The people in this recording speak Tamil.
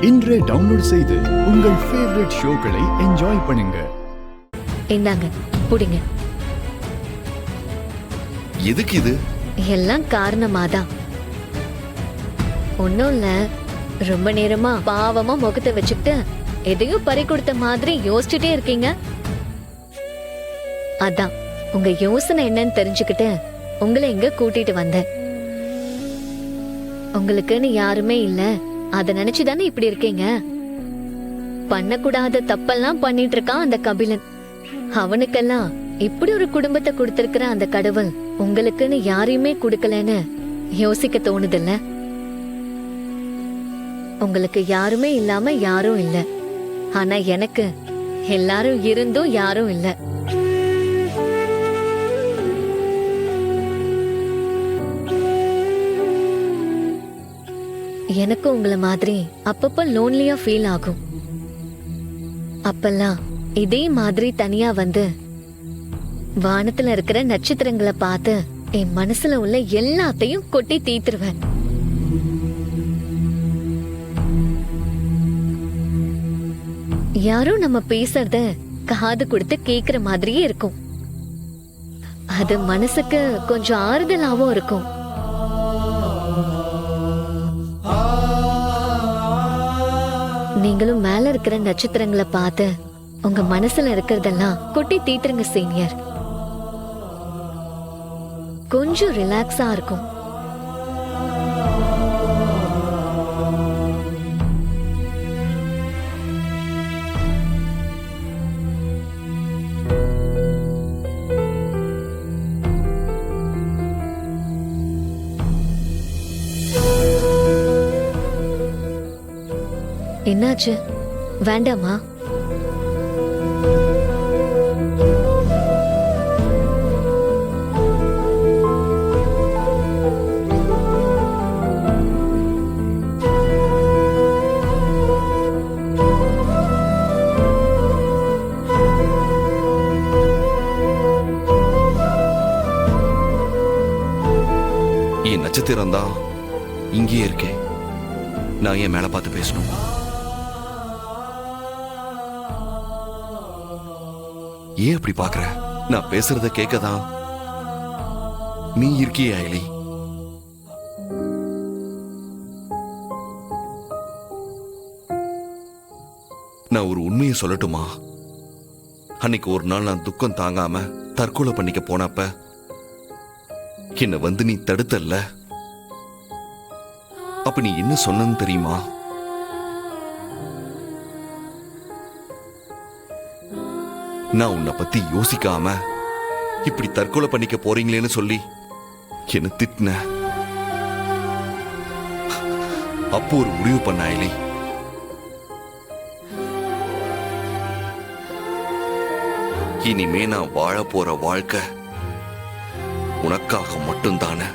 இன்றே டவுன்லோட் செய்து உங்கள் ஃபேவரட் ஷோக்களை என்ஜாய் பண்ணுங்க. இந்தாங்க புடிங்க. எதுக்கு இது? எல்லாம் காரணமாதான். ஒன்னும் இல்ல, ரொம்ப நேரமா பாவமா முகத்தை வச்சுக்கிட்டு எதையும் பறி கொடுத்த மாதிரி யோசிச்சுட்டே இருக்கீங்க. அதான் உங்க யோசனை என்னன்னு தெரிஞ்சுக்கிட்டு உங்களை இங்க கூட்டிட்டு வந்தேன். உங்களுக்குன்னு யாருமே இல்ல, அத நினைச்சுதானே இப்படி இருக்கீங்க. பண்ணக்கூடாத தப்பெல்லாம் பண்ணிட்டு இருக்கான் அந்த கபிலன். அவனுக்கெல்லாம் இப்படி ஒரு குடும்பத்தை கொடுத்திருக்கிற அந்த கடவுள் உங்களுக்குன்னு யாரையுமே கொடுக்கலன்னு யோசிக்க தோணுதில்ல? உங்களுக்கு யாருமே இல்லாம யாரும் இல்ல, ஆனா எனக்கு எல்லாரும் இருந்தும் யாரும் இல்ல. எனக்கு உங்களை மாதிரி அப்பப்ப லோன்லியா ஃபீல் ஆகும். அப்பெல்லாம் இதே மாதிரி தனியா வந்து வானத்துல இருக்கிற நட்சத்திரங்களை பார்த்து என் மனசுல உள்ள எல்லாத்தையும் கொட்டி தீத்துருவேன். யாரும் நம்ம பேசுறத காது கொடுத்து கேக்குற மாதிரியே இருக்கும். அது மனசுக்கு கொஞ்சம் ஆறுதலாவும் இருக்கும். நீங்களும் மேல இருக்கிற நட்சத்திரங்களை பார்த்து உங்க மனசுல இருக்கிறதெல்லாம் கொட்டி தீத்துருங்க சீனியர். கொஞ்சம் ரிலாக்ஸா இருக்கும். என்னாச்சு? வேண்டாமா? என் நட்சத்திரம் தான் இங்கேயே இருக்கேன். நான் ஏன் மேல பார்த்து பேசணும்? ஏன் அப்படி பாக்குற? நான் பேசுறத கேட்கதான் நீ இருக்கியே அயலி. நான் ஒரு உண்மையை சொல்லட்டுமா? அன்னைக்கு ஒரு நாள் நான் துக்கம் தாங்காம தற்கொலை பண்ணிக்க போனப்ப என்ன வந்து நீ தடுத்தல்ல? அப்ப நீ என்ன சொன்னன்னு தெரியுமா? நான் உன்னை பத்தி யோசிக்காம இப்படி தற்கொலை பண்ணிக்க போறீங்களேன்னு சொல்லி என்ன திட்டின. அப்போ ஒரு முடிவு பண்ண அயலி. இனிமே நான் வாழ போற வாழ்க்கை உனக்காக மட்டும்தானே.